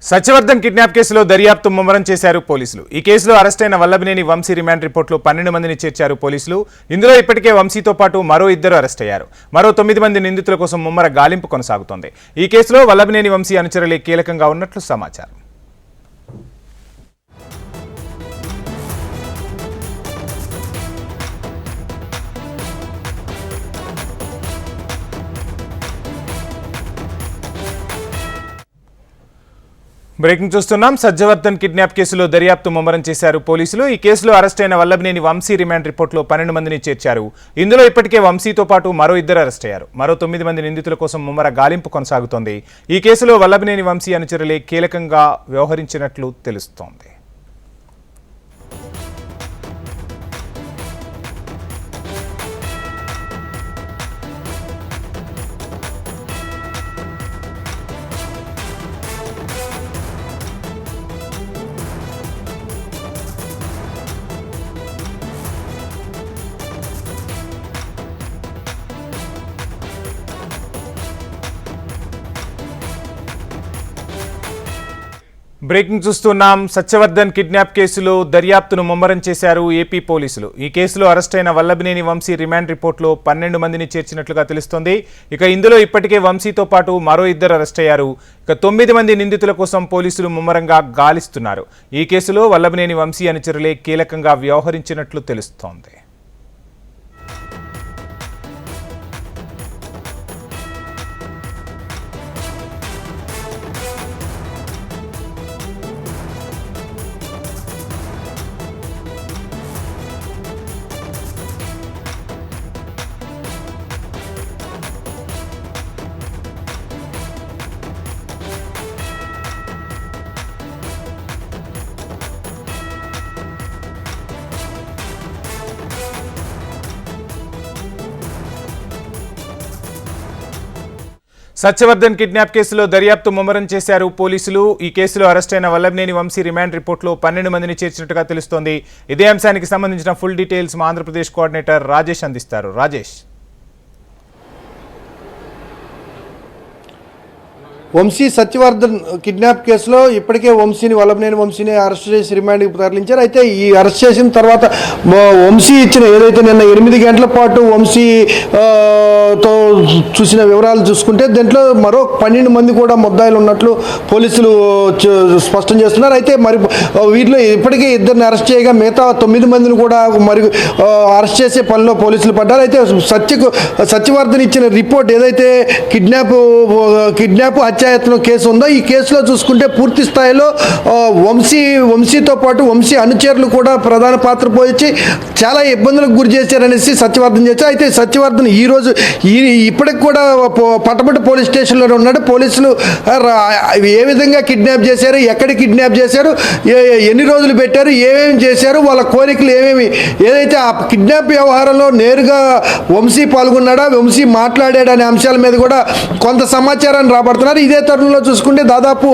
Satyavardhan kidnap కేసులో దర్యాప్తు ముమ్మరం చేశారు పోలీసులు. ఈ కేసులో అరెస్ట్ అయిన వల్లభనేని వంశీ రిమాండ్ రిపోర్టులో 12 మందిని చేర్చారు పోలీసులు. ఇందులో ఇప్పటికే వంశీతో పాటు మరో 2 అరెస్ట్ అయ్యారు. మరో 9 మంది నిందితుల కోసం ముమ్మర గాలింపు కొనసాగుతోంది. ఈ కేసులో వల్లభనేని వంశీ అనుచరులే కీలకంగా ఉన్నట్లు సమాచారం. బ్రేకింగ్ చూస్తున్నాం. సత్యవర్ధన్ కిడ్నాప్ కేసులో దర్యాప్తు ముమ్మరం చేశారు పోలీసులు. ఈ కేసులో అరెస్ట్ అయిన వల్లభనేని వంశీ రిమాండ్ రిపోర్టులో 12 మందిని చేర్చారు. ఇందులో ఇప్పటికే వంశీతో పాటు మరో 2 అరెస్ట్ అయ్యారు. మరో 9 మంది నిందితుల కోసం ముమ్మర గాలింపు కొనసాగుతోంది. ఈ కేసులో వల్లభనేని వంశీ అనుచరులే కీలకంగా వ్యవహరించినట్లు తెలుస్తోంది. బ్రేకింగ్ చూస్తున్నాం. సత్యవర్ధన్ కిడ్నాప్ కేసులో దర్యాప్తును ముమ్మరం చేశారు ఏపీ పోలీసులు. ఈ కేసులో అరెస్ట్ అయిన వల్లభనేని వంశీ రిమాండ్ రిపోర్టులో 12 మందిని చేర్చినట్లుగా తెలుస్తోంది. ఇక ఇందులో ఇప్పటికే వంశీతో పాటు మరో 2 అరెస్ట్ అయ్యారు. ఇక 9 మంది నిందితుల కోసం పోలీసులు ముమ్మరంగా గాలిస్తున్నారు. ఈ కేసులో వల్లభనేని వంశీ అనుచరులే కీలకంగా వ్యవహరించినట్లు తెలుస్తోంది. సత్యవర్ధన్ కిడ్నాప్ కేసులో దర్యాప్తు ముమ్మరం చేశారు పోలీసులు. ఈ కేసులో అరెస్ట్ అయిన వల్లభనేని వంశీ రిమాండ్ రిపోర్టులో 12 మందిని చేర్చినట్టుగా తెలుస్తోంది. ఇదే అంశానికి సంబంధించిన ఫుల్ డీటెయిల్స్ మా ఆంధ్రప్రదేశ్ కోఆర్డినేటర్ రాజేష్ అందిస్తారు. రాజేష్, వంశీ సత్యవర్ధన్ కిడ్నాప్ కేసులో ఇప్పటికే వల్లభనేని వంశీని అరెస్ట్ చేసి రిమాండ్కి తరలించారు. అయితే ఈ అరెస్ట్ చేసిన తర్వాత వంశీ ఇచ్చిన ఏదైతే నిన్న 8 గంటల పాటు వంశీతో చూసిన వివరాలు చూసుకుంటే దాంట్లో మరో 12 మంది కూడా ముద్దాయిలు ఉన్నట్లు పోలీసులు స్పష్టం చేస్తున్నారు. అయితే మరి వీటిలో ఇప్పటికే 2 అరెస్ట్ చేయగా మిగతా 9 మందిని కూడా మరి అరెస్ట్ చేసే పనిలో పోలీసులు పడ్డారు. అయితే సత్యవర్ధన్ ఇచ్చిన రిపోర్ట్ ఏదైతే కిడ్నాప్ హత్యాయత్నం కేసు ఉందో ఈ కేసులో చూసుకుంటే పూర్తి స్థాయిలో వంశీతో పాటు వంశీ అనుచరులు కూడా ప్రధాన పాత్ర పోయించి చాలా ఇబ్బందులకు గురి చేశారనేసి సత్యవర్ధన్ చేశారు. అయితే సత్యవర్ధన్ ఈరోజు ఇప్పటికి కూడా పట్టపట్టు పోలీస్ స్టేషన్లో ఉన్నాడు. పోలీసులు ఏ విధంగా కిడ్నాప్ చేశారు, ఎక్కడ కిడ్నాప్ చేశారు, ఎన్ని రోజులు పెట్టారు, ఏమేమి చేశారు, వాళ్ళ కోరికలు ఏమేమి, ఏదైతే ఆ కిడ్నాప్ వ్యవహారంలో నేరుగా వంశీ పాల్గొన్నాడా, వంశీ మాట్లాడాడు అనే అంశాల మీద కూడా కొంత సమాచారాన్ని రాబడుతున్నారు. ఇదే తరుణంలో చూసుకుంటే దాదాపు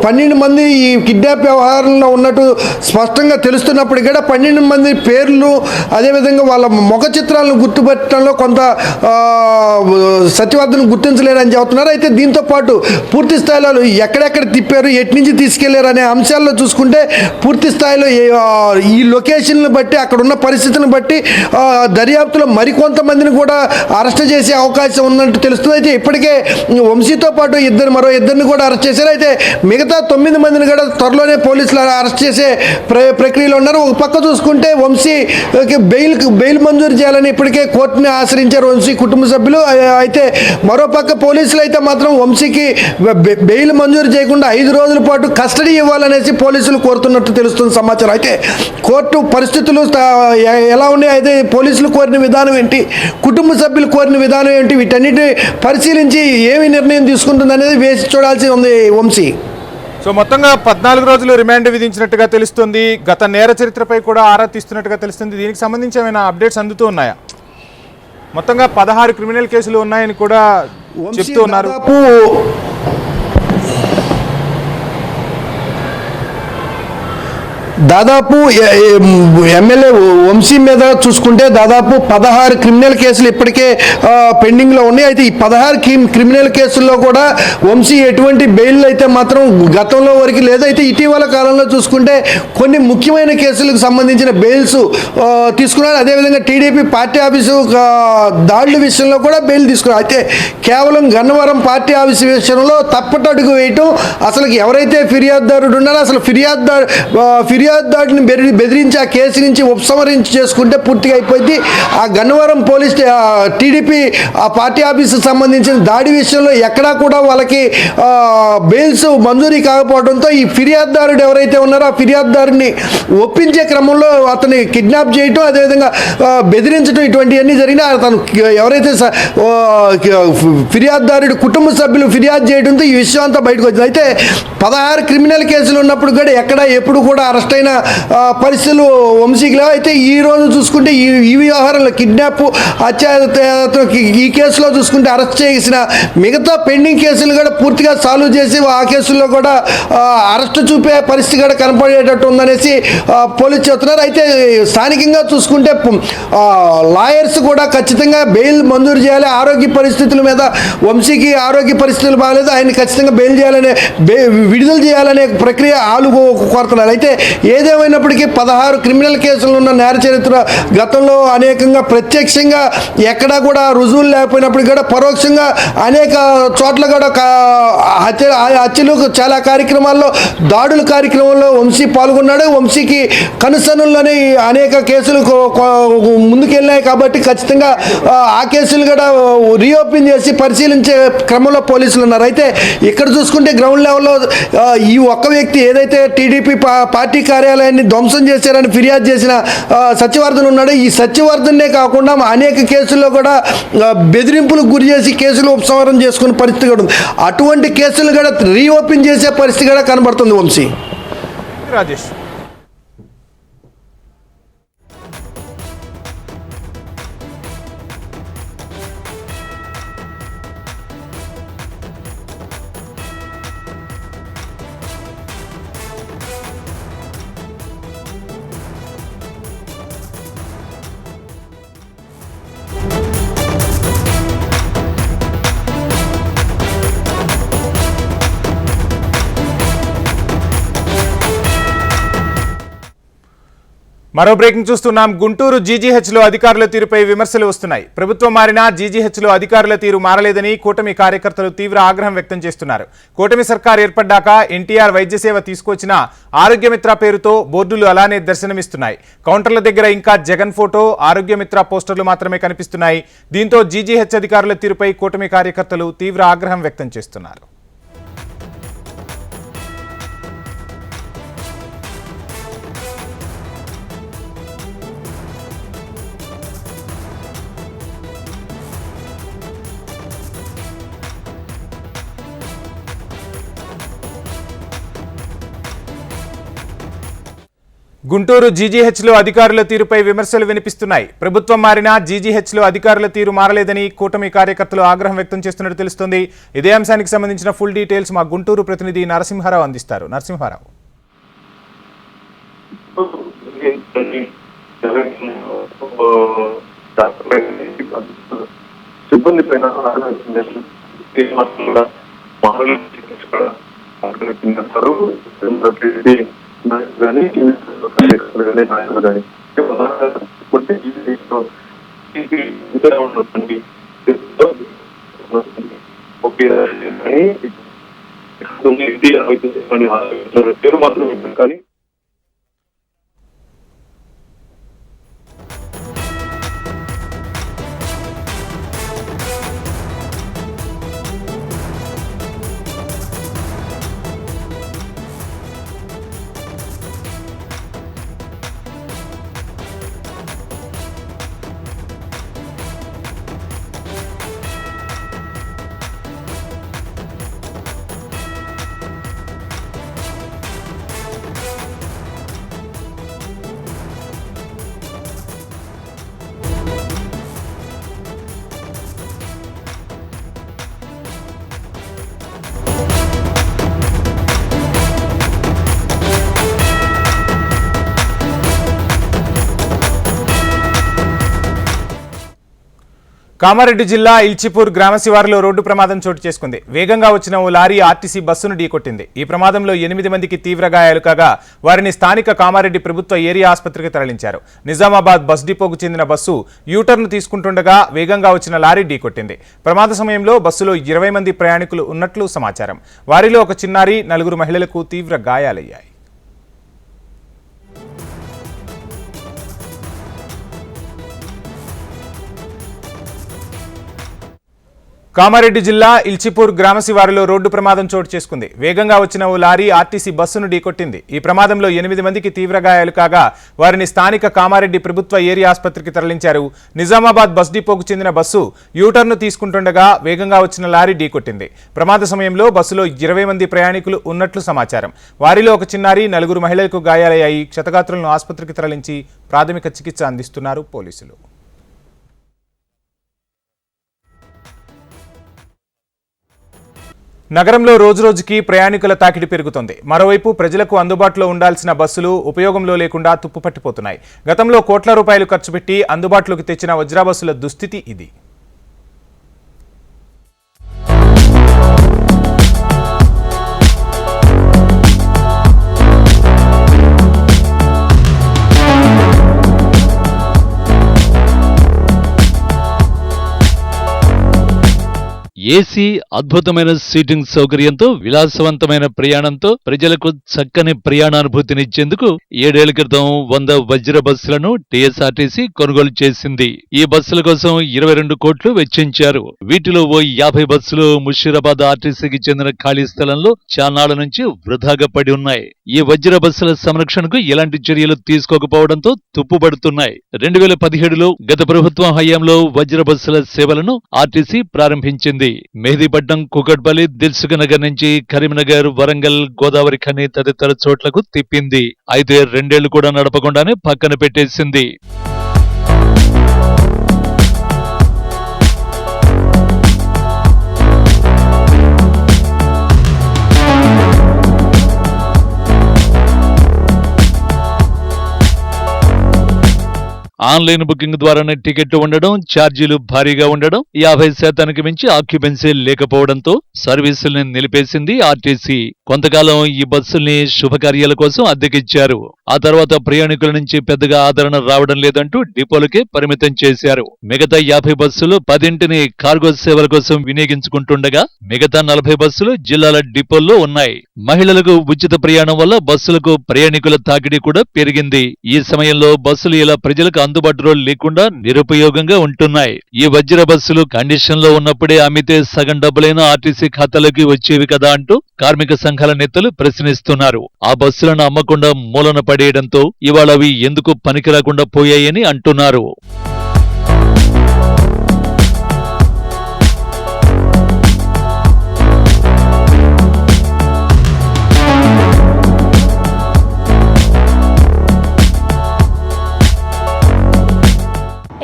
12 మంది ఈ కిడ్నాప్ వ్యవహారంలో ఉన్నట్టు స్పష్టంగా తెలుస్తున్నప్పటికీ కూడా 12 మంది పేర్లు అదేవిధంగా వాళ్ళ ముఖ చిత్రాలను గుర్తుపెట్టడంలో కొంత సత్యవర్ధన్ గుర్తించలేరని చెబుతున్నారు. అయితే దీంతో పాటు పూర్తి స్థాయిలో ఎక్కడెక్కడ తిప్పారు, ఎటు నుంచి తీసుకెళ్లారు అనే అంశాల్లో చూసుకుంటే పూర్తి స్థాయిలో ఈ లొకేషన్లు బట్టి అక్కడ ఉన్న పరిస్థితులను బట్టి దర్యాప్తులో మరికొంతమందిని కూడా అరెస్ట్ చేసే అవకాశం ఉన్నట్టు తెలుస్తుంది. అయితే ఇప్పటికే వంశీతో పాటు మరో 2 కూడా అరెస్ట్ చేశారు. అయితే మిగతా 9 మందిని కూడా త్వరలోనే పోలీసులు అరెస్ట్ చేసే ప్రక్రియలో ఉన్నారు. ఒక పక్క చూసుకుంటే వంశీకి బెయిల్ మంజూరు చేయాలని ఇప్పటికే కోర్టుని ఆశ్రయించారు వంశీ కుటుంబ సభ్యులు. అయితే మరో పక్క పోలీసులు అయితే మాత్రం వంశీకి బెయిల్ మంజూరు చేయకుండా 5 రోజుల పాటు కస్టడీ ఇవ్వాలనేసి పోలీసులు కోరుతున్నట్టు తెలుస్తుంది సమాచారం. అయితే కోర్టు పరిస్థితులు ఎలా ఉన్నాయి, అయితే పోలీసులు కోరిన విధానం ఏంటి, కుటుంబ సభ్యులు కోరిన విధానం ఏంటి, వీటన్నిటిని పరిశీలించి ఏమి నిర్ణయం తీసుకుంటుంది అనేది వేసి చూడాల్సి ఉంది వంశీ. సో మొత్తంగా 14 రోజులు రిమాండ్ విధించినట్టుగా తెలుస్తుంది. గత నేర చరిత్రపై కూడా ఆరా తీస్తున్నట్టుగా తెలుస్తుంది. దీనికి సంబంధించి ఏమైనా అప్డేట్స్ అందుతూ ఉన్నాయా? మొత్తంగా 16 క్రిమినల్ కేసులు ఉన్నాయని కూడా చెప్తూ ఉన్నారు. దాదాపు ఎమ్మెల్యే వంశీ మీద చూసుకుంటే దాదాపు 16 క్రిమినల్ కేసులు ఇప్పటికే పెండింగ్లో ఉన్నాయి. అయితే ఈ 16 క్రిమినల్ కేసుల్లో కూడా వంశీ ఎటువంటి బెయిల్ అయితే మాత్రం గతంలో వరకు లేదు. అయితే ఇటీవల కాలంలో చూసుకుంటే కొన్ని ముఖ్యమైన కేసులకు సంబంధించిన బెయిల్స్ తీసుకున్నారు. అదేవిధంగా టీడీపీ పార్టీ ఆఫీసు దాడుల విషయంలో కూడా బెయిల్ తీసుకున్నారు. అయితే కేవలం గన్నవరం పార్టీ ఆఫీసు విషయంలో తప్పటడుగు వేయటం, అసలు ఎవరైతే ఫిర్యాదుదారుడు ఉన్నారో అసలు ఫిర్యాదుదారుడిని బెదిరించి ఆ కేసు నుంచి ఉపసంహరించి చేసుకుంటే పూర్తిగా అయిపోయింది. ఆ గన్నవరం పోలీస్ టీడీపీ ఆ పార్టీ ఆఫీసుకు సంబంధించిన దాడి విషయంలో ఎక్కడా కూడా వాళ్ళకి బెయిల్స్ మంజూరీ కాకపోవడంతో ఈ ఫిర్యాదుదారుడు ఎవరైతే ఉన్నారో ఆ ఫిర్యాదుదారుని ఒప్పించే క్రమంలో అతన్ని కిడ్నాప్ చేయటం, అదేవిధంగా బెదిరించడం ఇటువంటివన్నీ జరిగినా అతను ఎవరైతే ఫిర్యాదుదారుడు కుటుంబ సభ్యులు ఫిర్యాదు చేయడంతో ఈ విషయం అంతా బయటకు వచ్చింది. అయితే 16 క్రిమినల్ కేసులు ఉన్నప్పుడు కూడా ఎప్పుడు కూడా అరెస్ట్ అయిన పరిస్థితులు వంశీకి లేవు. అయితే ఈ రోజు చూసుకుంటే ఈ వ్యవహారంలో కిడ్నాప్ ఈ కేసులో చూసుకుంటే అరెస్ట్ చేసిన మిగతా పెండింగ్ కేసులు కూడా పూర్తిగా సాల్వ్ చేసి ఆ కేసుల్లో కూడా అరెస్ట్ చూపే పరిస్థితి కూడా కనపడేటట్టు ఉందనేసి పోలీసు చెప్తున్నారు. అయితే స్థానికంగా చూసుకుంటే లాయర్స్ కూడా ఖచ్చితంగా బెయిల్ మంజూరు చేయాలి. ఆరోగ్య పరిస్థితుల మీద వంశీకి ఆరోగ్య పరిస్థితులు బాగాలేదు, ఆయన ఖచ్చితంగా బెయిల్ చేయాలనే విడుదల చేయాలనే ప్రక్రియ కోరుతున్నారు. అయితే ఏదేమైనప్పటికీ 16 క్రిమినల్ కేసులు ఉన్న నేర చరిత్ర గతంలో అనేకంగా ప్రత్యక్షంగా ఎక్కడా కూడా రుజువులు లేకపోయినప్పటికీ కూడా పరోక్షంగా అనేక చోట్ల కూడా హత్యలు చాలా కార్యక్రమాల్లో దాడుల కార్యక్రమంలో వంశీ పాల్గొన్నాడు. వంశీకి కనుసనుల్లోనే అనేక కేసులు ముందుకెళ్ళినాయి కాబట్టి ఖచ్చితంగా ఆ కేసులు కూడా రీఓపెన్ చేసి పరిశీలించే క్రమంలో పోలీసులు ఉన్నారు. అయితే ఇక్కడ చూసుకుంటే గ్రౌండ్ లెవెల్లో ఈ ఒక్క వ్యక్తి ఏదైతే టీడీపీ పార్టీ కార్యాలయాన్ని ధ్వంసం చేశారని ఫిర్యాదు చేసిన సత్యవర్ధన్ ఉన్నాడు. ఈ సత్యవర్ధన్నే కాకుండా అనేక కేసుల్లో కూడా బెదిరింపులకు గురి చేసి కేసులు ఉపసంహరణ చేసుకునే పరిస్థితి కూడా ఉంది. అటువంటి కేసులు కూడా రీఓపెన్ చేసే పరిస్థితి కూడా కనబడుతుంది వంశీ. రాజేష్. మరో బ్రేకింగ్ చూస్తున్నాం. గుంటూరు జీజీహెచ్లో అధికారుల తీరుపై విమర్శలు వస్తున్నాయి. ప్రభుత్వం మారినా జీజీహెచ్లో అధికారుల తీరు మారలేదని కూటమి కార్యకర్తలు తీవ్ర ఆగ్రహం వ్యక్తం చేస్తున్నారు. కూటమి సర్కార్ ఏర్పడ్డాక ఎన్టీఆర్ వైద్య సేవ తీసుకొచ్చిన ఆరోగ్యమిత్ర పేరుతో బోర్డులు అలానే దర్శనమిస్తున్నాయి. కౌంటర్ల దగ్గర ఇంకా జగన్ ఫోటో, ఆరోగ్యమిత్ర పోస్టర్లు మాత్రమే కనిపిస్తున్నాయి. దీంతో జీజీహెచ్ అధికారుల తీరుపై కూటమి కార్యకర్తలు తీవ్ర ఆగ్రహం వ్యక్తం చేస్తున్నారు. గుంటూరు జీజీహెచ్లో అధికారుల తీరుపై విమర్శలు వినిపిస్తున్నాయి. ప్రభుత్వం మారినా జీజీహెచ్లో అధికారుల తీరు మారలేదని కూటమి కార్యకర్తలు ఆగ్రహం వ్యక్తం చేస్తున్నట్టు తెలుస్తోంది. ఇదే అంశానికి సంబంధించిన ఫుల్ డీటెయిల్స్ మా గుంటూరు ప్రతినిధి నరసింహారావు అందిస్తారు. నరసింహారావు. సిబ్బంది పైన కానీ నాయకులు కానీ ఓకే పేరు మాత్రం కానీ కామారెడ్డి జిల్లా ఇల్చిపూర్ గ్రామ శివారులో రోడ్డు ప్రమాదం చోటు చేసుకుంది. వేగంగా వచ్చిన ఓ లారీ ఆర్టీసీ బస్సును ఢీకొట్టింది. ఈ ప్రమాదంలో 8 మందికి తీవ్ర గాయాలు కాగా వారిని స్థానిక కామారెడ్డి ప్రభుత్వ ఏరియా ఆసుపత్రికి తరలించారు. నిజామాబాద్ బస్ డిపోకు చెందిన బస్సు యూటర్న్ తీసుకుంటుండగా వేగంగా వచ్చిన లారీ ఢీకొట్టింది. ప్రమాద సమయంలో బస్సులో 20 మంది ప్రయాణికులు ఉన్నట్లు సమాచారం. వారిలో ఒక చిన్నారి, 4 మహిళలకు తీవ్ర గాయాలయ్యాయి. కామారెడ్డి జిల్లా ఇల్చిపూర్ గ్రామ శివారులో రోడ్డు ప్రమాదం చోటు చేసుకుంది. వేగంగా వచ్చిన ఓ లారీ ఆర్టీసీ బస్సును ఢీకొట్టింది. ఈ ప్రమాదంలో 8 మందికి తీవ్ర గాయాలు కాగా వారిని స్థానిక కామారెడ్డి ప్రభుత్వ ఏరియా ఆసుపత్రికి తరలించారు. నిజామాబాద్ బస్ డిపోకు చెందిన బస్సు యూటర్న్ తీసుకుంటుండగా వేగంగా వచ్చిన లారీ ఢీకొట్టింది. ప్రమాద సమయంలో బస్సులో 20 మంది ప్రయాణికులు ఉన్నట్లు సమాచారం. వారిలో ఒక చిన్నారి, 4 మహిళలకు గాయాలయ్యాయి. క్షతగాత్రులను ఆసుపత్రికి తరలించి ప్రాథమిక చికిత్స అందిస్తున్నారు పోలీసులు. నగరంలో రోజురోజుకి ప్రయాణికుల తాకిడి పెరుగుతోంది. మరోవైపు ప్రజలకు అందుబాటులో ఉండాల్సిన బస్సులు ఉపయోగంలో లేకుండా తుప్పుపట్టిపోతున్నాయి. గతంలో కోట్ల రూపాయలు ఖర్చు పెట్టి అందుబాటులోకి తెచ్చిన వజ్రా బస్సుల దుస్థితి ఇది. ఏసీ, అద్భుతమైన సీటింగ్ సౌకర్యంతో విలాసవంతమైన ప్రయాణంతో ప్రజలకు చక్కని ప్రయాణానుభూతినిచ్చేందుకు 7 ఏళ్ల క్రితం 100 వజ్ర బస్సులను టీఎస్ఆర్టీసీ కొనుగోలు చేసింది. ఈ బస్సుల కోసం 22 కోట్లు వెచ్చించారు. వీటిలో ఓ 50 బస్సులు ముషీరాబాద్ ఆర్టీసీకి చెందిన ఖాళీ స్థలంలో చానాళ్ల నుంచి వృధాగా పడి ఉన్నాయి. ఈ వజ్ర బస్సుల సంరక్షణకు ఎలాంటి చర్యలు తీసుకోకపోవడంతో తుప్పుపడుతున్నాయి. 2017లో గత ప్రభుత్వం హయాంలో వజ్ర బస్సుల సేవలను ఆర్టీసీ ప్రారంభించింది. మెహదీపట్నం, కూకట్పల్లి, దిల్సుఖ్ నగర్ నుంచి కరీంనగర్, వరంగల్, గోదావరి ఖని తదితర చోట్లకు తిప్పింది. అయితే 2 ఏళ్లు కూడా నడపకుండానే పక్కన పెట్టేసింది. ఆన్లైన్ బుకింగ్ ద్వారానే టికెట్ ఉండడం, ఛార్జీలు భారీగా ఉండడం, 50% మించి ఆక్యుపెన్సీ లేకపోవడంతో సర్వీసుల్ని నిలిపేసింది ఆర్టీసీ. కొంతకాలం ఈ బస్సుల్ని శుభకార్యాల కోసం అద్దెకిచ్చారు. ఆ తర్వాత ప్రయాణికుల నుంచి పెద్దగా ఆదరణ రావడం లేదంటూ డిపోలకే పరిమితం చేశారు. మిగతా 50 బస్సులు 10ని కార్గో సేవల కోసం వినియోగించుకుంటుండగా మిగతా 40 బస్సులు జిల్లాల డిపోల్లో ఉన్నాయి. మహిళలకు ఉచిత ప్రయాణం వల్ల బస్సులకు ప్రయాణికుల తాకిడి కూడా పెరిగింది. ఈ సమయంలో బస్సులు ఇలా ప్రజలకు అందుబాటులో లేకుండా నిరుపయోగంగా ఉంటున్నాయి. ఈ వజ్ర బస్సులు కండిషన్ లో ఉన్నప్పుడే అమ్మితే సగం డబ్బులైనా ఆర్టీసీ ఖాతాలోకి వచ్చేవి కదా అంటూ కార్మిక సంఘాల నేతలు ప్రశ్నిస్తున్నారు. ఆ బస్సులను అమ్మకుండా మూలన పడేయడంతో ఇవాళ అవి ఎందుకు పనికిరాకుండా పోయాయని అంటున్నారు.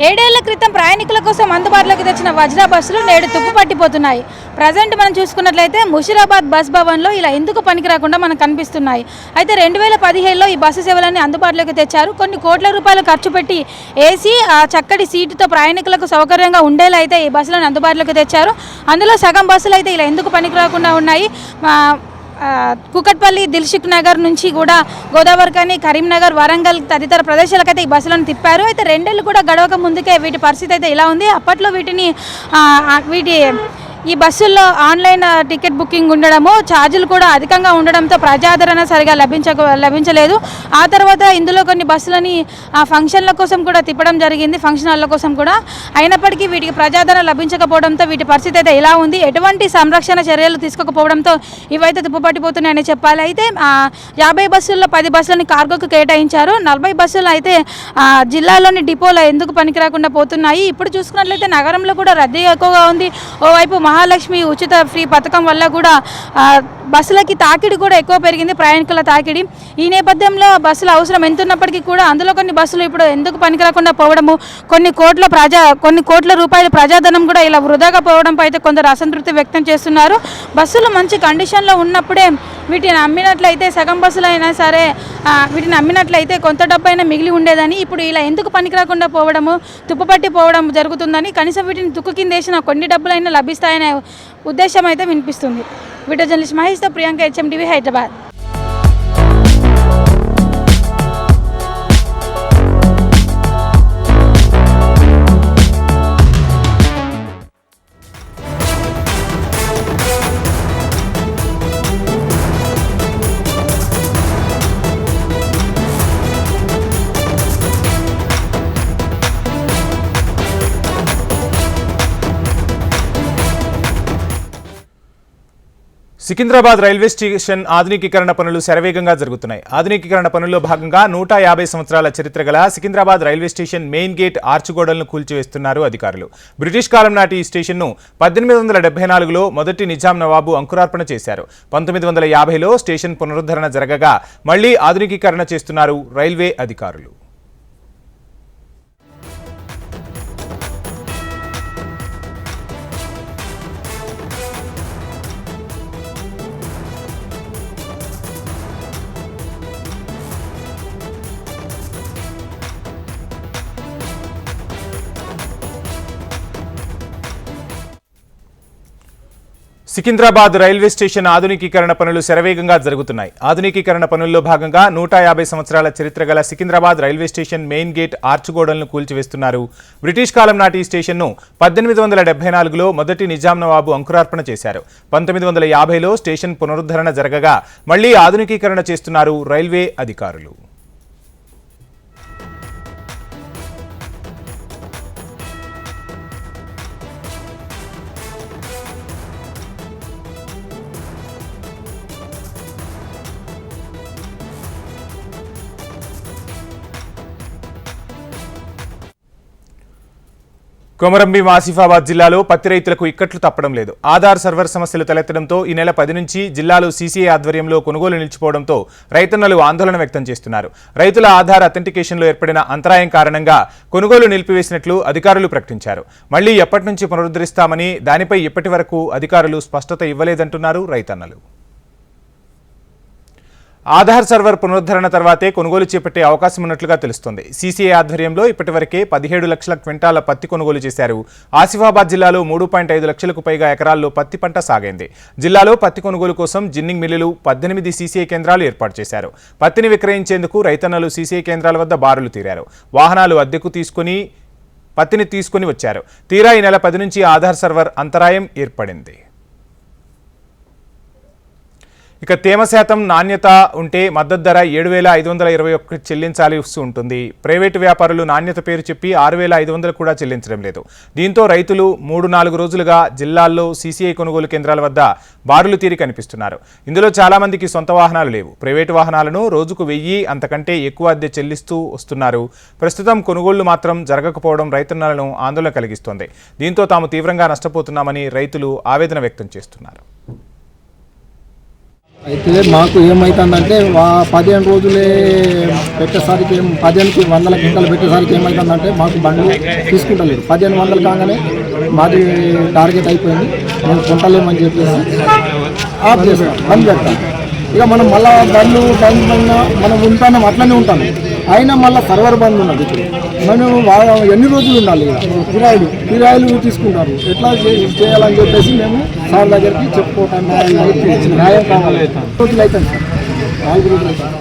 ఏడేళ్ల క్రితం ప్రయాణికుల కోసం అందుబాటులోకి తెచ్చిన వజ్రా బస్సులు నేడు తుప్పు పట్టిపోతున్నాయి. ప్రజెంట్ మనం చూసుకున్నట్లయితే ముషీరాబాద్ బస్ భవన్లో ఇలా ఎందుకు పనికి రాకుండా మనకు కనిపిస్తున్నాయి. అయితే 2017లో ఈ బస్సు సేవలన్నీ అందుబాటులోకి తెచ్చారు. కొన్ని కోట్ల రూపాయలు ఖర్చు పెట్టి ఏసీ, చక్కటి సీటుతో ప్రయాణికులకు సౌకర్యంగా ఉండేలా అయితే ఈ బస్సులను అందుబాటులోకి తెచ్చారు. అందులో సగం బస్సులు అయితే ఇలా ఎందుకు పనికి రాకుండా ఉన్నాయి. కూకట్పల్లి, దిల్సుఖ్ నగర్ నుంచి కూడా గోదావరి ఖని, కరీంనగర్, వరంగల్ తదితర ప్రదేశాలకైతే ఈ బస్సులను తిప్పారు. అయితే 2 ఏళ్లు కూడా గడవక ముందుకే వీటి పరిస్థితి అయితే ఇలా ఉంది. అప్పట్లో ఈ బస్సుల్లో ఆన్లైన్ టికెట్ బుకింగ్ ఉండడము, ఛార్జీలు కూడా అధికంగా ఉండడంతో ప్రజాదరణ సరిగా లభించలేదు. ఆ తర్వాత ఇందులో కొన్ని బస్సులని ఫంక్షన్ల కోసం కూడా తిప్పడం జరిగింది, ఫంక్షన్ హాల్ల కోసం కూడా. అయినప్పటికీ వీటికి ప్రజాదరణ లభించకపోవడంతో వీటి పరిస్థితి అయితే ఇలా ఉంది. ఎటువంటి సంరక్షణ చర్యలు తీసుకోకపోవడంతో ఇవైతే తుప్పుపట్టిపోతున్నాయని చెప్పాలి. అయితే 50 బస్సుల్లో 10 బస్సులని కార్గోకు కేటాయించారు. 40 బస్సులు అయితే జిల్లాలోని డిపోలో ఎందుకు పనికిరాకుండా పోతున్నాయి. ఇప్పుడు చూసుకున్నట్లయితే నగరంలో కూడా రద్దీ ఎక్కువగా ఉంది. ఓవైపు మహాలక్ష్మి ఉచిత ఫ్రీ పథకం వల్ల కూడా బస్సులకి తాకిడి కూడా ఎక్కువ పెరిగింది, ప్రయాణికుల తాకిడి. ఈ నేపథ్యంలో బస్సుల అవసరం ఎంత ఉన్నప్పటికీ కూడా అందులో కొన్ని బస్సులు ఇప్పుడు ఎందుకు పనికిరాకుండా పోవడము, కొన్ని కోట్ల రూపాయల ప్రజాధనం కూడా ఇలా వృధాగా పోవడంపై అయితే కొందరు అసంతృప్తి వ్యక్తం చేస్తున్నారు. బస్సులు మంచి కండిషన్లో ఉన్నప్పుడే వీటిని అమ్మినట్లయితే, సగం బస్సులు అయినా సరే వీటిని అమ్మినట్లయితే కొంత డబ్బైనా మిగిలి ఉండేదని, ఇప్పుడు ఇలా ఎందుకు పనికిరాకుండా పోవడము, తుప్పుపట్టి పోవడం జరుగుతుందని, కనీసం వీటిని తుక్కు కింద వేసిన కొన్ని డబ్బులైనా లభిస్తాయనే ఉద్దేశం అయితే వినిపిస్తుంది. వీడియో జర్నలిస్ట్ మహేష్తో Priyanka, HMTV, Hyderabad. Secunderabad railway station ఆధునికీకరణ పనులు శరవేగంగా జరుగుతున్నాయి. ఆధునికీకరణ పనుల్లో భాగంగా 150 సంవత్సరాల చరిత్ర గల Secunderabad railway station main gate ఆర్చిగోడలను కూల్చివేస్తున్నారు అధికారులు. బ్రిటిష్ కాలం నాటి ఈ స్టేషన్ను 1874లో మొదటి నిజాం నవాబు అంకురార్పణ చేశారు. 1950లో స్టేషన్ పునరుద్ధరణ జరగగా మళ్లీ ఆధునికీకరణ చేస్తున్నారు రైల్వే అధికారులు. సికింద్రాబాద్ రైల్వే స్టేషన్ ఆధునికీకరణ పనులు శరవేగంగా జరుగుతున్నాయి. ఆధునికీకరణ పనుల్లో భాగంగా 150 సంవత్సరాల చరిత్ర గల Secunderabad railway station main gate ఆర్చిగోడలను కూల్చివేస్తున్నారు. బ్రిటిష్ కాలం నాటి ఈ స్టేషన్ను 1874లో మొదటి నిజాం నవాబు అంకురార్పణ చేశారు. 1950లో స్టేషన్ పునరుద్ధరణ జరగగా మళ్లీ ఆధునికీకరణ చేస్తున్నారు రైల్వే అధికారులు. కొమరంభీం ఆసిఫాబాద్ జిల్లాలో పత్తి రైతులకు ఇక్కట్లు తప్పడం లేదు. ఆధార్ సర్వర్ సమస్యలు తలెత్తడంతో ఈ నెల 10 నుంచి జిల్లాలో సీసీఐ ఆధ్వర్యంలో కొనుగోలు నిలిచిపోవడంతో రైతన్నలు ఆందోళన వ్యక్తం చేస్తున్నారు. రైతుల ఆధార్ అథెంటికేషన్లో ఏర్పడిన అంతరాయం కారణంగా కొనుగోలు నిలిపివేసినట్లు అధికారులు ప్రకటించారు. మళ్లీ ఎప్పటి నుంచి పునరుద్ధరిస్తామని, దానిపై ఇప్పటి వరకు అధికారులు స్పష్టత ఇవ్వలేదంటున్నారు రైతన్నలు. ఆధార్ సర్వర్ పునరుద్ధరణ తర్వాతే కొనుగోలు చేపట్టే అవకాశం ఉన్నట్లుగా తెలుస్తోంది. సీసీఐ ఆధ్వర్యంలో ఇప్పటివరకే 17 లక్షల క్వింటాల పత్తి కొనుగోలు చేశారు. ఆసిఫాబాద్ జిల్లాలో 3.5 లక్షలకు పైగా ఎకరాల్లో పత్తి పంట సాగైంది. జిల్లాలో పత్తి కొనుగోలు కోసం జిన్నింగ్ మిల్లులు 18 సీసీఐ కేంద్రాలు ఏర్పాటు చేశారు. పత్తిని విక్రయించేందుకు రైతన్నలు సీసీఐ కేంద్రాల వద్ద బారులు తీరారు. వాహనాలు అద్దెకు తీసుకుని పత్తిని తీసుకుని వచ్చారు. తీరా ఈ నెల 10 నుంచి ఆధార్ సర్వర్ అంతరాయం ఏర్పడింది. ఇక తేమ శాతం నాణ్యత ఉంటే మద్దతు ధర 7,521 చెల్లించాల్సి ఉంటుంది. ప్రైవేటు వ్యాపారులు నాణ్యత పేరు చెప్పి 6,500 కూడా చెల్లించడం లేదు. దీంతో రైతులు 3-4 రోజులుగా జిల్లాల్లో సీసీఐ కొనుగోలు కేంద్రాల వద్ద బారులు తీరి కనిపిస్తున్నారు. ఇందులో చాలా మందికి సొంత వాహనాలు లేవు. ప్రైవేటు వాహనాలను రోజుకు 1000 అంతకంటే ఎక్కువ అద్దె చెల్లిస్తూ వస్తున్నారు. ప్రస్తుతం కొనుగోళ్లు మాత్రం జరగకపోవడం రైతన్నలను ఆందోళన కలిగిస్తోంది. దీంతో తాము తీవ్రంగా నష్టపోతున్నామని రైతులు ఆవేదన వ్యక్తం చేస్తున్నారు. అయితే మాకు ఏమవుతుందంటే 15 రోజులే పెట్టేసరికి 15కి 100 క్వింటాలు పెట్టేసరికి ఏమవుతుందంటే మాకు బండ్లు తీసుకుంటలేదు. 1500 కాగానే మాది టార్గెట్ అయిపోయింది, మేము కొంటలేమని చెప్పేసి ఆఫ్ చేస్తాం, బంద్ పెడతాం. ఇక మనం మళ్ళీ బండ్లు బంద్ పైన మనం ఉంటాం, అట్లనే ఉంటాం. అయినా మళ్ళీ సర్వర్ బంద్ ఉన్నది. మనం ఎన్ని రోజులు ఉండాలి? కిరాయిలు తీసుకుంటారు. ఎట్లా చేయాలని చెప్పేసి మేము సార్ దగ్గరికి చెప్పుకోవటం న్యాయం కావాలి. రోజులు అవుతాం సార్, 4 రోజులు అవుతాం.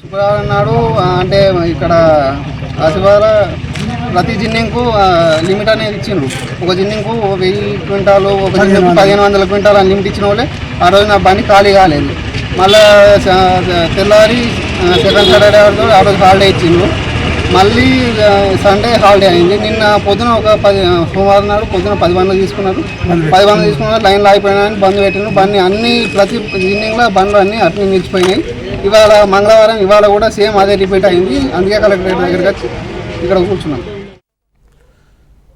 శుక్రవారం నాడు అంటే ఇక్కడ ఆసిఫాబాద్ ప్రతి జిన్నింగ్కు లిమిట్ అనేది ఇచ్చిండ్రు. ఒక జిన్నింగ్కు 1000 క్వింటాలు, ఒక జిన్నింగ్కు 1500 క్వింటాలు అని లిమిట్ ఇచ్చిన వాళ్ళే ఆ రోజు నా బండి ఖాళీ కాలేదు. మళ్ళీ తెల్లారి సెకండ్ సాటర్డే ఆ రోజు హాలిడే ఇచ్చిండ్రు. మళ్ళీ సండే హాలిడే అయింది. నిన్న పొద్దున సోమవారం నాడు పొద్దున 10 బండ్లు తీసుకున్నారు. 10 బండ్లు తీసుకున్నారు, లైన్లో అయిపోయినాయని బంద్ పెట్టినారు. బండి అన్ని ప్రతి జిన్నింగ్లో బండ్లు అన్నీ అట్లా నిలిచిపోయినాయి. ఇవాళ మంగళవారం, ఇవాళ కూడా సేమ్ అదే రిపీట్ అయింది. అందుకే కలెక్టరేట్ దగ్గరగా ఇక్కడ కూర్చున్నాం.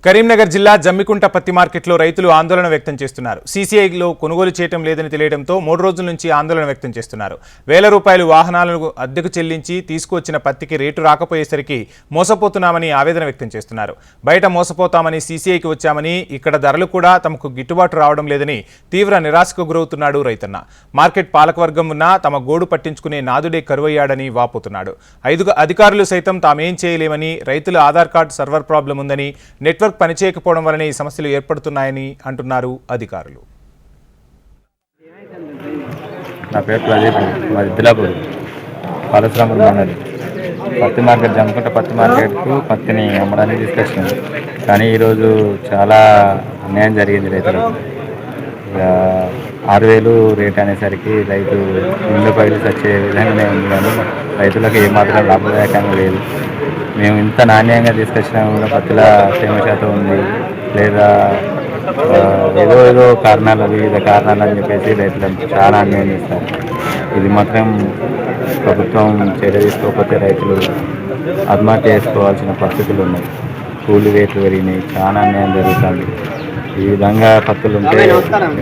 కరీంనగర్ జిల్లా జమ్మికుంట పత్తి మార్కెట్లో రైతులు ఆందోళన వ్యక్తం చేస్తున్నారు. సీసీఐలో కొనుగోలు చేయటం లేదని తెలియడంతో 3 రోజుల నుంచి ఆందోళన వ్యక్తం చేస్తున్నారు. వేల రూపాయలు వాహనాలను అద్దెకు చెల్లించి తీసుకువచ్చిన పత్తికి రేటు రాకపోయేసరికి మోసపోతున్నామని ఆవేదన వ్యక్తం చేస్తున్నారు. బయట మోసపోతామని సీసీఐకి వచ్చామని, ఇక్కడ ధరలు కూడా తమకు గిట్టుబాటు రావడం లేదని తీవ్ర నిరాశకు గురవుతున్నాడు రైతన్న. మార్కెట్ పాలకవర్గం ఉన్నా తమ గోడు పట్టించుకునే నాదుడే కరువయ్యాడని వాపోతున్నాడు. 5 అధికారులు సైతం తామేం చేయలేమని, రైతుల ఆధార్ కార్డు సర్వర్ ప్రాబ్లం ఉందని, నెట్వర్క్ పనిచేయకపోవడం వలన ఈ సమస్యలు ఏర్పడుతున్నాయని అంటున్నారు అధికారులు. నా పేరు ప్రదీప్, మాది ఇద్దిలాపూర్ పాలశ్రామూరు మండలి. పత్తి మార్కెట్ జమ్మికుంట పత్తి మార్కెట్కు పత్తిని అమ్మడానికి తీసుకొచ్చినాం. కానీ ఈరోజు చాలా అన్యాయం జరిగింది రైతులకు. 6,000 రేట్ అనేసరికి రైతు ఇల్లు పైలు వచ్చే విధంగానే ఉంది, కానీ రైతులకు ఏమాత్రం లాభదాయకంగా లేదు. మేము ఇంత నాణ్యంగా తీసుకొచ్చినా కూడా పత్తిలో తేమ శాతం ఉంది లేదా ఏదో కారణాలు, వివిధ కారణాలు అని చెప్పేసి రైతులకు చాలా అన్యాయం చేస్తారు. ఇది మాత్రం ప్రభుత్వం చర్య తీసుకోకపోతే రైతులు ఆత్మహత్య చేసుకోవాల్సిన పరిస్థితులు ఉన్నాయి. కూలి రేట్లు పెరిగినాయి, చాలా అన్యాయం జరుగుతుంది. ఈ విధంగా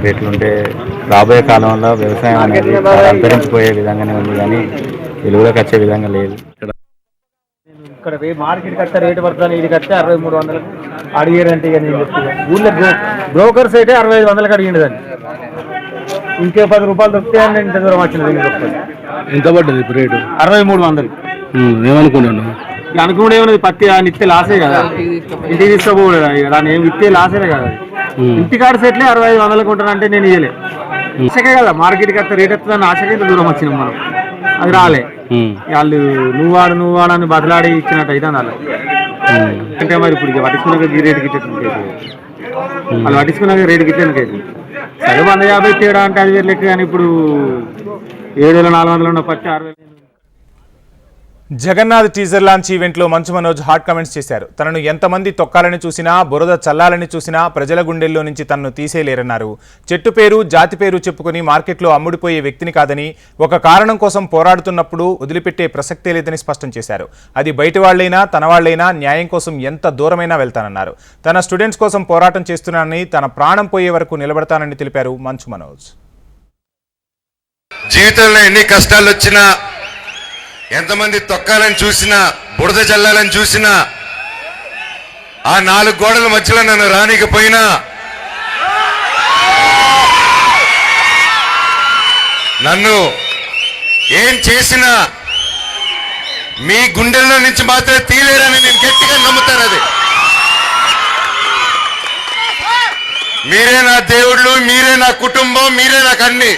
రేట్లుంటే రాబోయే కాలంలో వ్యవసాయం అనేది అంతరించిపోయే విధంగానే ఉంది, కానీ విలువలకు వచ్చే విధంగా లేదు. ఇక్కడ మార్కెట్ కట్ట రేటు పడుతుంది, ఇది కట్టే 6300 అడిగారంటే ఇక నేను చెప్తాను. ఊళ్ళో బ్రోకర్స్ అయితే 6500 అడిగింది దాన్ని. ఇంకే 10 రూపాయలు దొరుకుతాయని ఇంత దూరం వచ్చినది. ఎంత పడ్డది ఇప్పుడు రేటు? 6300. ఏమనుకున్నాను అనుకున్నాడు ఏమన్నది, పత్తి అని ఇస్తే లాసే కదా, ఇంటికి తీసుకోపోలేదు. దాన్ని ఏమి ఇస్తే లాసే కదా. ఇంటికాడ సెట్లే 6500 కొంటానంటే నేను ఇయ్యలే. ఆశకే కదా మార్కెట్ కట్ట రేట్ వస్తుందని ఆశకే ఇంత దూరం వచ్చినాం మనం. అది రాలే, వాళ్ళు నువ్వు వాడని బదలాడి ఇచ్చినట్టు అయితే వాళ్ళు అంటే మరి ఇప్పుడు పట్టించుకున్నాక ఈ రేటుకి ఇచ్చేది, వాళ్ళు పట్టించుకున్నాక రేటుకి ఇచ్చేందుకైతే సరే 150 తేడా అంటే 5,000 లెక్క. కానీ ఇప్పుడు 7,400 ఉన్న పత్తి 6,000. జగన్నాథ్ టీజర్ లాంచ్ ఈవెంట్లో మంచు మనోజ్ హాట్ కామెంట్స్ చేశారు. తనను ఎంతమంది తొక్కాలని చూసినా, బురద చల్లాలని చూసినా ప్రజల గుండెల్లో నుంచి తనను తీసేయలేరన్నారు. చెట్టు పేరు, జాతి పేరు చెప్పుకుని మార్కెట్లో అమ్ముడిపోయే వ్యక్తిని కాదని, ఒక కారణం కోసం పోరాడుతున్నప్పుడు వదిలిపెట్టే ప్రసక్తే లేదని స్పష్టం చేశారు. అది బయట వాళ్లైనా తన వాళ్లైనా న్యాయం కోసం ఎంత దూరమైనా వెళ్తానన్నారు. తన స్టూడెంట్స్ కోసం పోరాటం చేస్తున్నానని, తన ప్రాణం పోయే వరకు నిలబడతానని తెలిపారు మంచు మనోజ్. జీవితంలో ఎన్ని కష్టాలు వచ్చినా, ఎంతమంది తొక్కాలని చూసినా, బురద చల్లాలని చూసినా, ఆ 4 గోడల మధ్యలో నన్ను రానికపోయినా, నన్ను ఏం చేసినా మీ గుండెల్లో నుంచి మాత్రమే తీలేరని నేను గట్టిగా నమ్ముతాను. అది మీరే నా దేవుళ్ళు, మీరే నా కుటుంబం, మీరే నాకు అన్ని.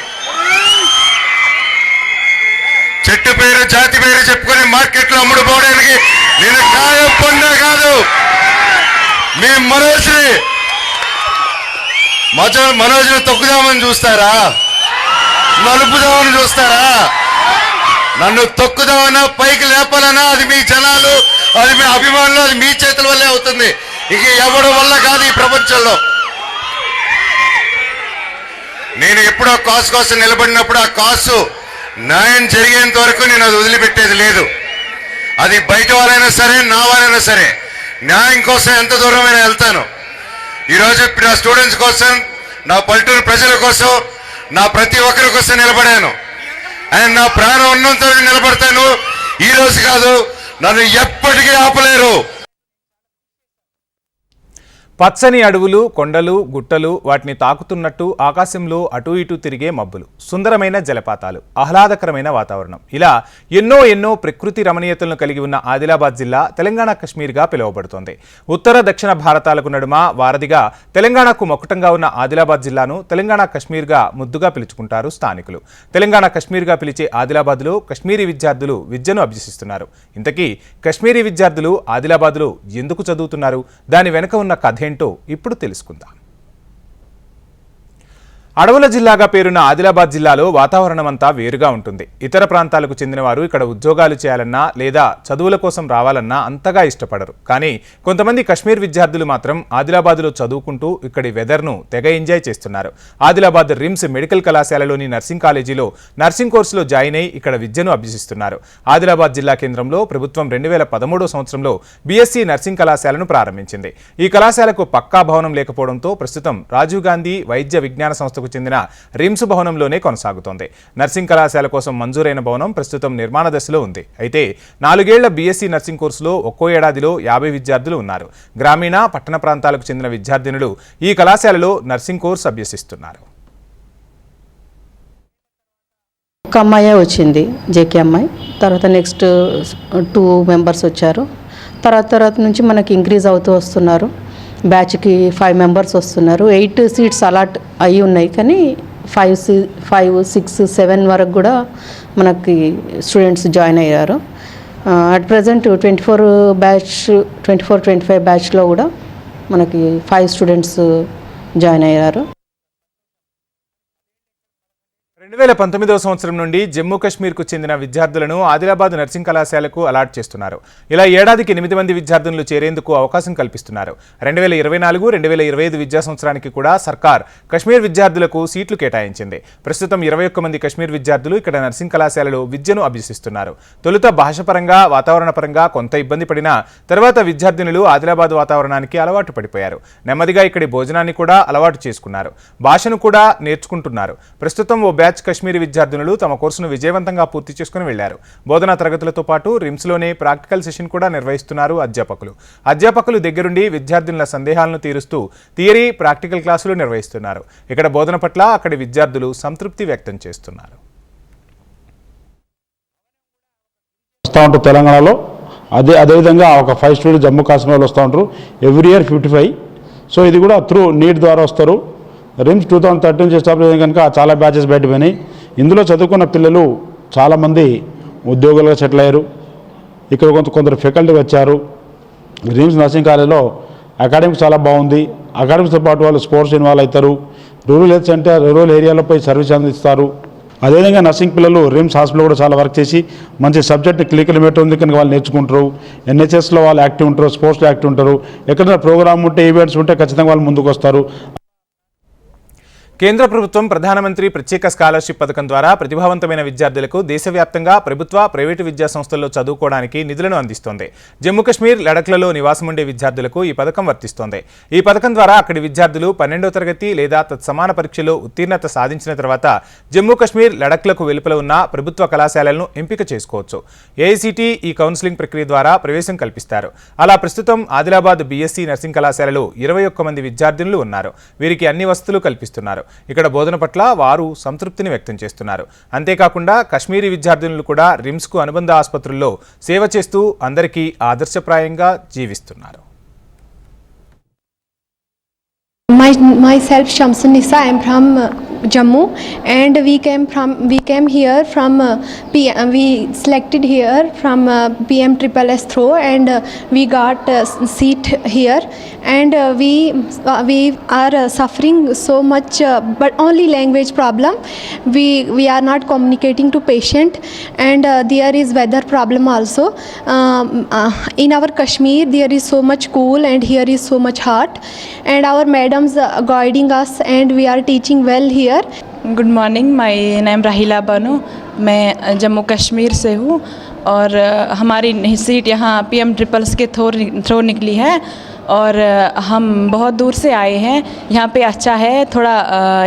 చెట్టు పేరు, జాతి పేరు చెప్పుకొని మార్కెట్లో అమ్ముడుపోవడానికి నేను కాయం పొందా కాదు. మేము మనోజ్ని తొక్కుదామని చూస్తారా? నలుపుదామని చూస్తారా? నన్ను తొక్కుదామన్నా, పైకి లేపాలన్నా అది మీ జనాలు, అది మీ అభిమానులు, అది మీ చేతుల వల్లే అవుతుంది. ఇక ఎవరి వల్ల కాదు ఈ ప్రపంచంలో. నేను ఎప్పుడో కాసు కోసం నిలబడినప్పుడు ఆ కాసు న్యాయం జరిగేంత వరకు నేను అది వదిలిపెట్టేది లేదు. అది బయట వాళ్ళైనా సరే, నా వాళ్ళైనా సరే, న్యాయం కోసం ఎంత దూరమైనా వెళ్తాను. ఈరోజు నా స్టూడెంట్స్ కోసం, నా పల్లెటూరు ప్రజల కోసం, నా ప్రతి ఒక్కరి కోసం నిలబడాను. అండ్ నా ప్రాణం ఉన్నంత వరకు నిలబడతాను. ఈ రోజు కాదు, నన్ను ఎప్పటికీ ఆపలేరు. పచ్చని అడవులు, కొండలు, గుట్టలు, వాటిని తాకుతున్నట్టు ఆకాశంలో అటూ ఇటూ తిరిగే మబ్బులు, సుందరమైన జలపాతాలు, ఆహ్లాదకరమైన వాతావరణం, ఇలా ఎన్నో ప్రకృతి రమణీయతలను కలిగి ఉన్న ఆదిలాబాద్ జిల్లా తెలంగాణ కశ్మీర్గా పిలువబడుతోంది. ఉత్తర దక్షిణ భారతాలకు నడుమ వారధిగా తెలంగాణకు మొక్కటంగా ఉన్న ఆదిలాబాద్ జిల్లాను తెలంగాణ కశ్మీర్గా ముద్దుగా పిలుచుకుంటారు స్థానికులు. తెలంగాణ కశ్మీర్గా పిలిచే ఆదిలాబాద్లో కశ్మీరీ విద్యార్థులు విద్యను అభ్యసిస్తున్నారు. ఇంతకీ కశ్మీరీ విద్యార్థులు ఆదిలాబాద్లో ఎందుకు చదువుతున్నారు? దాని వెనుక ఉన్న కథ ఏంటో ఇప్పుడు తెలుసుకుందాం. అడవుల జిల్లాగా పేరున్న ఆదిలాబాద్ జిల్లాలో వాతావరణం అంతా వేరుగా ఉంటుంది. ఇతర ప్రాంతాలకు చెందిన వారు ఇక్కడ ఉద్యోగాలు చేయాలన్నా లేదా చదువుల కోసం రావాలన్నా అంతగా ఇష్టపడరు. కానీ కొంతమంది కశ్మీర్ విద్యార్థులు మాత్రం ఆదిలాబాద్లో చదువుకుంటూ ఇక్కడి వెదర్ను తెగ ఎంజాయ్ చేస్తున్నారు. ఆదిలాబాద్ రిమ్స్ మెడికల్ కళాశాలలోని నర్సింగ్ కాలేజీలో నర్సింగ్ కోర్సులో జాయిన్ అయి ఇక్కడ విద్యను అభ్యసిస్తున్నారు. ఆదిలాబాద్ జిల్లా కేంద్రంలో ప్రభుత్వం 2013 సంవత్సరంలో బీఎస్సీ నర్సింగ్ కళాశాలను ప్రారంభించింది. ఈ కళాశాలకు పక్కా భవనం లేకపోవడంతో ప్రస్తుతం రాజీవ్ గాంధీ వైద్య విజ్ఞాన సంస్థ చెందిన రిమ్స్ భవనంలోనే కొనసాగుతోంది. నర్సింగ్ కళాశాల కోసం మంజూరైన భవనం ప్రస్తుతం నిర్మాణ దశలో ఉంది. అయితే 4 ఏళ్ల బీఎస్సీ నర్సింగ్ కోర్సులో ఒక్కో ఏడాదిలో 50 విద్యార్థులు ఉన్నారు. గ్రామీణ పట్టణ ప్రాంతాలకు చెందిన విద్యార్థినులు ఈ కళాశాలలో నర్సింగ్ కోర్సు అభ్యసిస్తున్నారు. ఒక అమ్మాయి వచ్చింది, జేకే అమ్మాయి. తర్వాత నెక్స్ట్ 2 మెంబర్స్ వచ్చారు. తర్వాత నుంచి మనకి ఇంక్రీజ్ అవుతూ వస్తున్నారు. బ్యాచ్కి 5 మెంబర్స్ వస్తున్నారు. 8 సీట్స్ అలాట్ అయి ఉన్నాయి, కానీ 5, 6, 7 వరకు కూడా మనకి స్టూడెంట్స్ జాయిన్ అయ్యారు. అట్ ప్రజెంట్ 24-25 బ్యాచ్లో కూడా మనకి 5 స్టూడెంట్స్ జాయిన్ అయ్యారు. 2019 సంవత్సరం నుండి జమ్మూ కాశ్మీర్కు చెందిన విద్యార్థులను ఆదిలాబాద్ నర్సింగ్ కళాశాలకు అలాట్ చేస్తున్నారు. ఇలా ఏడాదికి 8 మంది విద్యార్థులు చేరేందుకు అవకాశం కల్పిస్తున్నారు. 2024-2025 విద్యా సంవత్సరానికి కూడా సర్కార్ కశ్మీర్ విద్యార్థులకు సీట్లు కేటాయించింది. ప్రస్తుతం 21 మంది కశ్మీర్ విద్యార్థులు ఇక్కడ నర్సింగ్ కళాశాలలో విద్యను అభ్యసిస్తున్నారు. తొలుత భాషపరంగా వాతావరణపరంగా కొంత ఇబ్బంది పడినా తర్వాత విద్యార్థినులు ఆదిలాబాద్ వాతావరణానికి అలవాటు పడిపోయారు. నెమ్మదిగా ఇక్కడి భోజనాన్ని కూడా అలవాటు చేసుకున్నారు. భాషను కూడా నేర్చుకుంటున్నారు. ప్రస్తుతం ఓ బ్యాచ్ కశ్మీరీ విద్యార్థినులు తమ కోర్సును విజయవంతంగా పూర్తి చేసుకుని వెళ్లారు. బోధనా తరగతులతో పాటు రిమ్స్లోనే ప్రాక్టికల్ సెషన్ కూడా నిర్వహిస్తున్నారు అధ్యాపకులు దగ్గరుండి విద్యార్థినుల సందేహాలను తీరుస్తూ థియరీ, ప్రాక్టికల్ క్లాసులు నిర్వహిస్తున్నారు. ఇక్కడ బోధన పట్ల అక్కడి విద్యార్థులు సంతృప్తి వ్యక్తం చేస్తున్నారు. తెలంగాణలో అదేవిధంగా ఒక 5 స్టూడెంట్స్ జమ్మూ కాశ్మీర్లో వస్తూ ఉంటారు. Every year 55. సో ఇది కూడా త్రూ నీట్ ద్వారా వస్తారు. రిమ్స్ 2013 చేసినప్పుడు కనుక చాలా బ్యాచెస్ బయటపోయినాయి. ఇందులో చదువుకున్న పిల్లలు చాలామంది ఉద్యోగులుగా సెటిల్ అయ్యారు. ఇక్కడ కొందరు ఫ్యాకల్టీ వచ్చారు. రిమ్స్ నర్సింగ్ కాలేజ్లో అకాడమిక్స్ చాలా బాగుంది. అకాడమిక్స్తో పాటు వాళ్ళు స్పోర్ట్స్ ఇన్వాల్వ్ అవుతారు. రూరల్ హెల్త్ సెంటర్, రూరల్ ఏరియాలో పోయి సర్వీస్ అందిస్తారు. అదేవిధంగా నర్సింగ్ పిల్లలు రిమ్స్ హాస్పిటల్ కూడా చాలా వర్క్ చేసి మంచి సబ్జెక్ట్ క్లినికల్ మెట్ ఉంది కనుక వాళ్ళు నేర్చుకుంటారు. ఎన్హెచ్ఎస్లో వాళ్ళు యాక్టివ్ ఉంటారు, స్పోర్ట్స్లో యాక్టివ్ ఉంటారు. ఎక్కడైనా ప్రోగ్రామ్ ఉంటే, ఈవెంట్స్ ఉంటే ఖచ్చితంగా వాళ్ళు ముందుకు వస్తారు. కేంద్ర ప్రభుత్వం ప్రధానమంత్రి ప్రత్యేక స్కాలర్షిప్ పథకం ద్వారా ప్రతిభావంతమైన విద్యార్థులకు దేశవ్యాప్తంగా ప్రభుత్వ, ప్రైవేటు విద్యా సంస్థల్లో చదువుకోవడానికి నిధులను అందిస్తోంది. జమ్మూ కాశ్మీర్, లడఖ్లలో నివాసం ఉండే విద్యార్థులకు ఈ పథకం వర్తిస్తోంది. ఈ పథకం ద్వారా అక్కడి విద్యార్థులు 12వ తరగతి లేదా తత్సమాన పరీక్షలో ఉత్తీర్ణత సాధించిన తర్వాత జమ్మూ కాశ్మీర్, లడఖ్లకు వెలుపల ఉన్న ప్రభుత్వ కళాశాలలను ఎంపిక చేసుకోవచ్చు. ఏఐసిటి ఈ కౌన్సిలింగ్ ప్రక్రియ ద్వారా ప్రవేశం కల్పిస్తారు. అలా ప్రస్తుతం ఆదిలాబాద్ బీఎస్సీ నర్సింగ్ కళాశాలలో 21 మంది విద్యార్థినులు ఉన్నారు. వీరికి అన్ని వసతులు కల్పిస్తున్నారు. ఇక్కడ బోధన పట్ల వారు సంతృప్తిని వ్యక్తం చేస్తున్నారు. అంతేకాకుండా కశ్మీరీ విద్యార్థినులు కూడా రిమ్స్కు అనుబంధ ఆసుపత్రుల్లో సేవ చేస్తూ అందరికీ ఆదర్శప్రాయంగా జీవిస్తున్నారు. Myself Shamsun Nisa. I am from Jammu, and we came here from we selected here from PM SSS through, and we got seat here, and we are suffering so much, but only language problem. We are not communicating to patient, and there is weather problem also. In our Kashmir there is so much cool, and here is so much hot, and our madams guiding us, and we are teaching well here. Good morning, my name राहिला बानो. मैं जम्मू कश्मीर से हूँ, और हमारी seat यहाँ PM SSS के through निकली है, और हम बहुत दूर से आए हैं. यहाँ पे अच्छा है, थोड़ा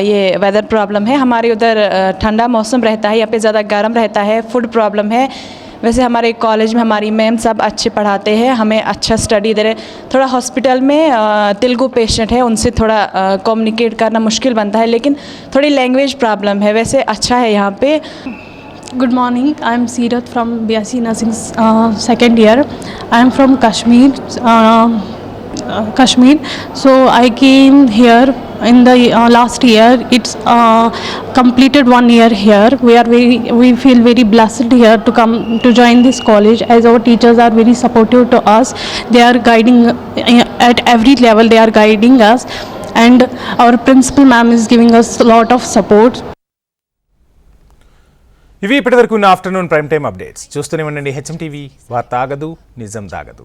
ये वेदर प्रॉब्लम है. हमारे उधर ठंडा मौसम रहता है, यहाँ पे ज़्यादा गर्म रहता है. फूड प्रॉब्लम है. वैसे हमारे कॉलेज में हमारी मैम सब अच्छे पढ़ाते हैं, हमें अच्छा स्टडी दे रहे. थोड़ा हॉस्पिटल में तेलुगु पेशेंट है, उनसे थोड़ा कम्युनिकेट करना मुश्किल बनता है, लेकिन थोड़ी लैंग्वेज प्रॉब्लम है. वैसे अच्छा है यहाँ पे. Good morning, I am Seerat from BSc Nursing second year. I am from Kashmir. So I came here in the last year. It's completed 1 year here. We feel very blessed here to come to join this college, as our teachers are very supportive to us. They are guiding at every level. They are guiding us. and our principal ma'am is giving us a lot of support. ఇవి ఇప్పటివరకు ఉన్న afternoon prime time updates చూస్తూనే ఉండండి HM TV వార్త ఆగదు నిజం దాగదు.